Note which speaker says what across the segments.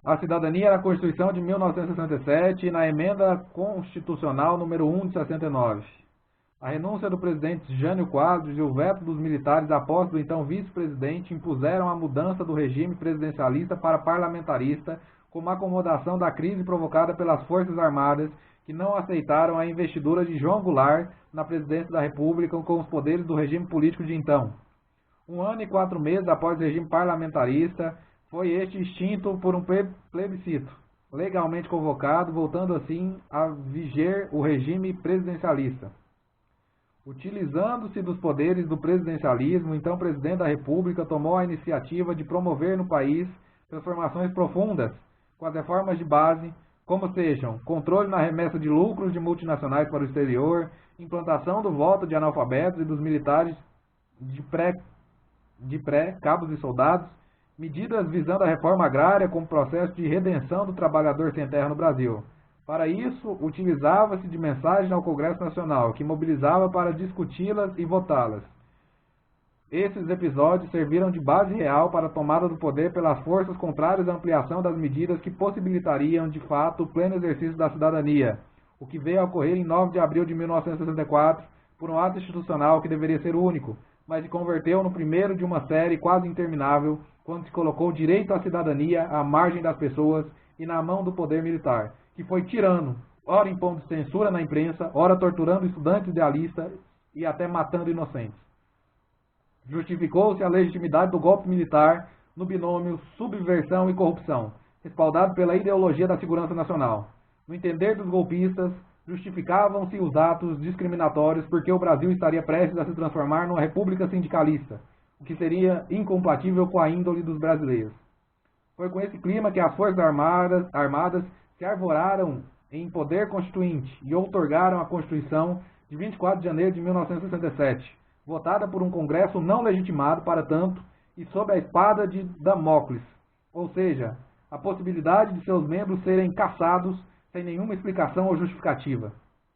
Speaker 1: a cidadania na Constituição de 1967 e na Emenda Constitucional número 1 de 69. A renúncia do presidente Jânio Quadros e o veto dos militares à posse do então vice-presidente impuseram a mudança do regime presidencialista para parlamentarista como acomodação da crise provocada pelas Forças Armadas que não aceitaram a investidura de João Goulart na presidência da República com os poderes do regime político de então. 1 ano e 4 meses após o regime parlamentarista, foi este extinto por um plebiscito, legalmente convocado, voltando assim a viger o regime presidencialista. Utilizando-se dos poderes do presidencialismo, então o presidente da República tomou a iniciativa de promover no país transformações profundas, com as reformas de base, como sejam controle na remessa de lucros de multinacionais para o exterior, implantação do voto de analfabetos e dos militares de pré, cabos e soldados, medidas visando a reforma agrária como processo de redenção do trabalhador sem terra no Brasil. Para isso, utilizava-se de mensagem ao Congresso Nacional, que mobilizava para discuti-las e votá-las. Esses episódios serviram de base real para a tomada do poder pelas forças contrárias à ampliação das medidas que possibilitariam, de fato, o pleno exercício da cidadania, o que veio a ocorrer em 9 de abril de 1964, por um ato institucional que deveria ser único, mas se converteu no primeiro de uma série quase interminável, quando se colocou o direito à cidadania à margem das pessoas e na mão do poder militar, que foi tirano, ora impondo censura na imprensa, ora torturando estudantes idealistas e até matando inocentes. Justificou-se a legitimidade do golpe militar no binômio subversão e corrupção, respaldado pela ideologia da segurança nacional. No entender dos golpistas, justificavam-se os atos discriminatórios porque o Brasil estaria prestes a se transformar numa república sindicalista, o que seria incompatível com a índole dos brasileiros. Foi com esse clima que as Forças Armadas se arvoraram em poder constituinte e outorgaram a Constituição de 24 de janeiro de 1967, votada por um Congresso não legitimado, para tanto, e sob a espada de Damócles, ou seja, a possibilidade de seus membros serem cassados sem nenhuma explicação ou justificativa.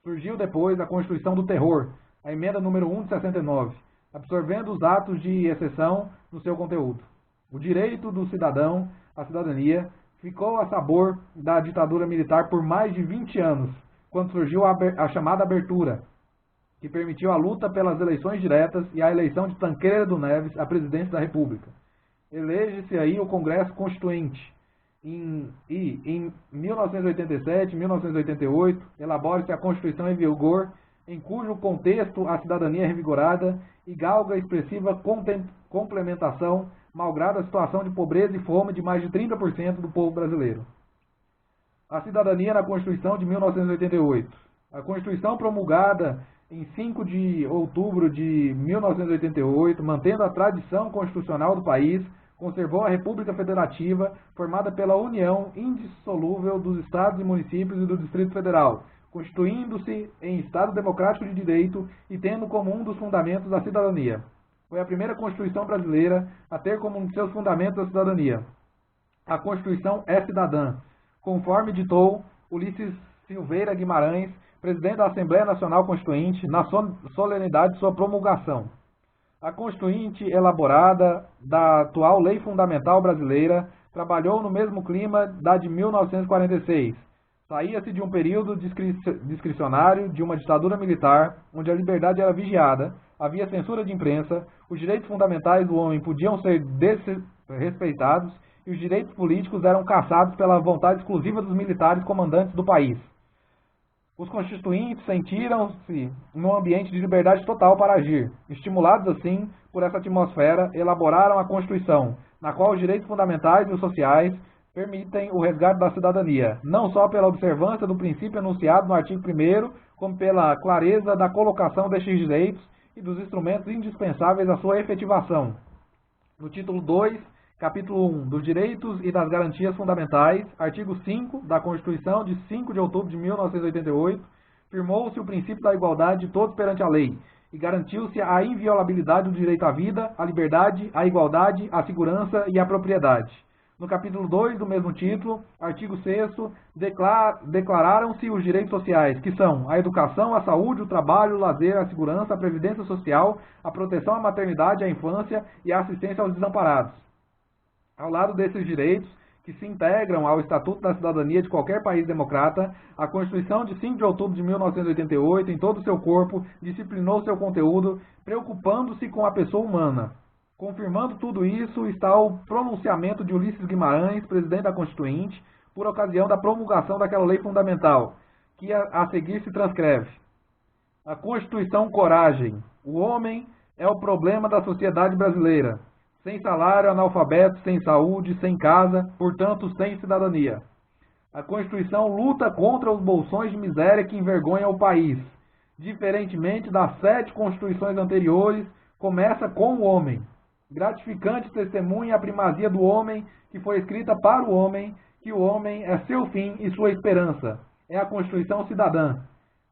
Speaker 1: Surgiu depois a Constituição do Terror, a emenda número 1 de 69, absorvendo os atos de exceção no seu conteúdo. O direito do cidadão à cidadania ficou a sabor da ditadura militar por mais de 20 anos, quando surgiu a chamada abertura, que permitiu a luta pelas eleições diretas e a eleição de Tancredo Neves à presidência da República. Elege-se aí o Congresso Constituinte. Em 1987 e 1988, elabora-se a Constituição em vigor, em cujo contexto a cidadania é revigorada e galga expressiva complementação, malgrado a situação de pobreza e fome de mais de 30% do povo brasileiro. A cidadania na Constituição de 1988. A Constituição promulgada em 5 de outubro de 1988, mantendo a tradição constitucional do país, conservou a República Federativa, formada pela união indissolúvel dos Estados e municípios e do Distrito Federal, constituindo-se em Estado democrático de direito e tendo como um dos fundamentos a cidadania. Foi a primeira Constituição brasileira a ter como um de seus fundamentos a cidadania. A Constituição é cidadã, conforme ditou Ulisses Silveira Guimarães, presidente da Assembleia Nacional Constituinte, na solenidade de sua promulgação. A Constituinte, elaborada da atual Lei Fundamental Brasileira, trabalhou no mesmo clima da de 1946. Saía-se de um período discricionário de uma ditadura militar, onde a liberdade era vigiada, havia censura de imprensa, os direitos fundamentais do homem podiam ser desrespeitados e os direitos políticos eram caçados pela vontade exclusiva dos militares comandantes do país. Os constituintes sentiram-se num ambiente de liberdade total para agir. Estimulados assim por essa atmosfera, elaboraram a Constituição, na qual os direitos fundamentais e os sociais permitem o resgate da cidadania, não só pela observância do princípio enunciado no artigo 1º, como pela clareza da colocação destes direitos e dos instrumentos indispensáveis à sua efetivação. No título 2, capítulo 1, dos Direitos e das Garantias Fundamentais, artigo 5 da Constituição de 5 de outubro de 1988, firmou-se o princípio da igualdade de todos perante a lei e garantiu-se a inviolabilidade do direito à vida, à liberdade, à igualdade, à segurança e à propriedade. No capítulo 2 do mesmo título, artigo 6º, declararam-se os direitos sociais, que são a educação, a saúde, o trabalho, o lazer, a segurança, a previdência social, a proteção à maternidade, à infância e a assistência aos desamparados. Ao lado desses direitos, que se integram ao Estatuto da Cidadania de qualquer país democrata, a Constituição de 5 de outubro de 1988, em todo o seu corpo, disciplinou seu conteúdo, preocupando-se com a pessoa humana. Confirmando tudo isso está o pronunciamento de Ulisses Guimarães, presidente da Constituinte, por ocasião da promulgação daquela lei fundamental, que a seguir se transcreve. A Constituição Coragem. O homem é o problema da sociedade brasileira. Sem salário, analfabeto, sem saúde, sem casa, portanto, sem cidadania. A Constituição luta contra os bolsões de miséria que envergonham o país. Diferentemente das 7 constituições anteriores, começa com o homem. Gratificante testemunha a primazia do homem, que foi escrita para o homem, que o homem é seu fim e sua esperança. É a Constituição cidadã.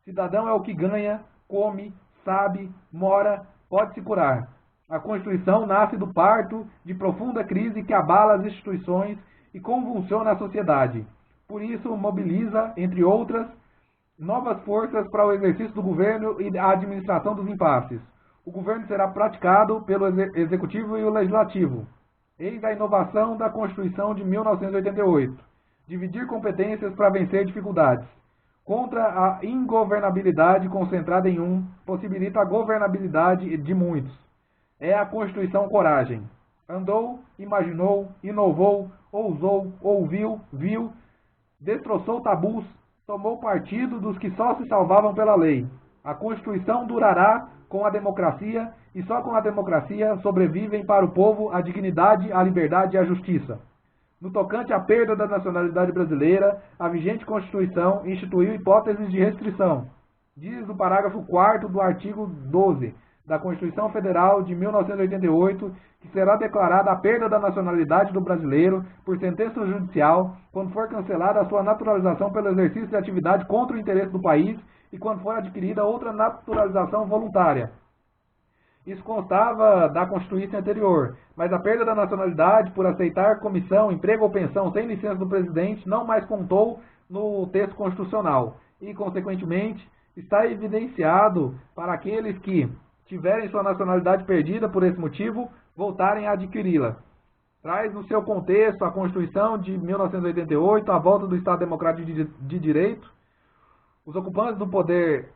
Speaker 1: Cidadão é o que ganha, come, sabe, mora, pode se curar. A Constituição nasce do parto de profunda crise que abala as instituições e convulsiona a sociedade. Por isso, mobiliza, entre outras, novas forças para o exercício do governo e a administração dos impasses. O governo será praticado pelo Executivo e o Legislativo. Eis a inovação da Constituição de 1988. Dividir competências para vencer dificuldades. Contra a ingovernabilidade concentrada em um, possibilita a governabilidade de muitos. É a Constituição Coragem. Andou, imaginou, inovou, ousou, ouviu, viu, destroçou tabus, tomou partido dos que só se salvavam pela lei. A Constituição durará com a democracia e só com a democracia sobrevivem para o povo a dignidade, a liberdade e a justiça. No tocante à perda da nacionalidade brasileira, a vigente Constituição instituiu hipóteses de restrição. Diz o parágrafo 4º do artigo 12 da Constituição Federal de 1988 que será declarada a perda da nacionalidade do brasileiro por sentença judicial quando for cancelada a sua naturalização pelo exercício de atividade contra o interesse do país e quando for adquirida outra naturalização voluntária. Isso constava da Constituição anterior, mas a perda da nacionalidade por aceitar comissão, emprego ou pensão sem licença do presidente não mais contou no texto constitucional e, consequentemente, está evidenciado para aqueles que tiverem sua nacionalidade perdida por esse motivo, voltarem a adquiri-la. Traz no seu contexto a Constituição de 1988, a volta do Estado Democrático de Direito, os ocupantes do poder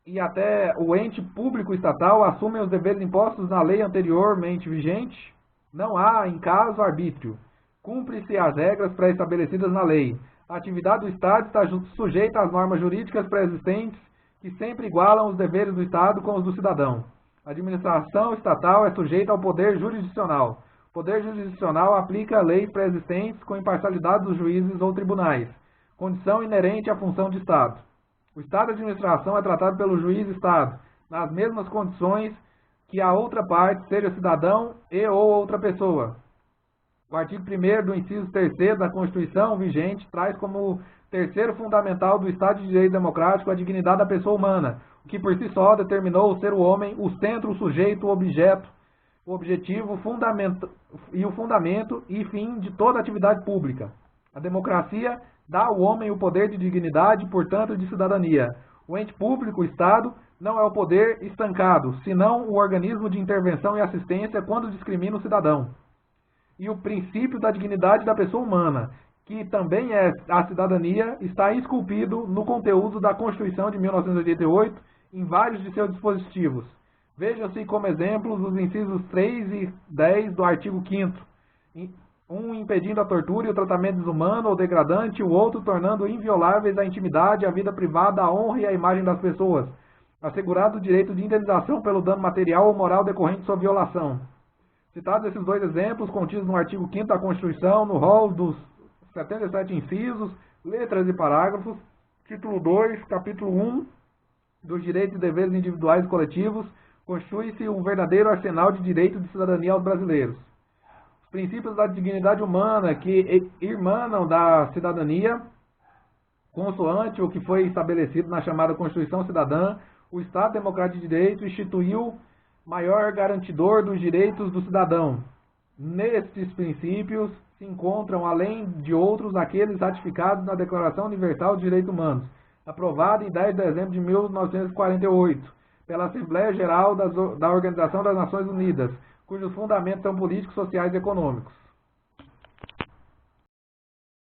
Speaker 1: e até o ente público estatal assumem os deveres impostos na lei anteriormente vigente. Não há, em caso, arbítrio. Cumpre-se as regras pré-estabelecidas na lei. A atividade do Estado está sujeita às normas jurídicas pré-existentes que sempre igualam os deveres do Estado com os do cidadão. A administração estatal é sujeita ao poder jurisdicional. O poder jurisdicional aplica leis pré-existentes com imparcialidade dos juízes ou tribunais, condição inerente à função de Estado. O Estado de administração é tratado pelo juiz-Estado, nas mesmas condições que a outra parte, seja cidadão e ou outra pessoa. O artigo 1º do inciso 3º da Constituição vigente traz como terceiro fundamental do Estado de Direito Democrático a dignidade da pessoa humana, o que por si só determinou o ser o homem, o centro, o sujeito, o objeto, o objetivo, o fundamento e fim de toda atividade pública. A democracia dá ao homem o poder de dignidade, portanto, de cidadania. O ente público, o Estado, não é o poder estancado, senão o organismo de intervenção e assistência quando discrimina o cidadão. E o princípio da dignidade da pessoa humana, que também é a cidadania, está esculpido no conteúdo da Constituição de 1988 em vários de seus dispositivos. Vejam-se como exemplos os incisos 3 e 10 do artigo 5º, um impedindo a tortura e o tratamento desumano ou degradante, o outro tornando invioláveis a intimidade, a vida privada, a honra e a imagem das pessoas, assegurado o direito de indenização pelo dano material ou moral decorrente de sua violação. Citados esses dois exemplos, contidos no artigo 5º da Constituição, no rol dos 77 incisos, letras e parágrafos, título 2, capítulo 1, dos direitos e deveres individuais e coletivos, constitui-se um verdadeiro arsenal de direito de cidadania aos brasileiros. Os princípios da dignidade humana que irmanam da cidadania, consoante o que foi estabelecido na chamada Constituição Cidadã, o Estado Democrático de Direito instituiu maior garantidor dos direitos do cidadão. Nestes princípios se encontram, além de outros, aqueles ratificados na Declaração Universal dos Direitos Humanos, aprovada em 10 de dezembro de 1948, pela Assembleia Geral da Organização das Nações Unidas, cujos fundamentos são políticos, sociais e econômicos.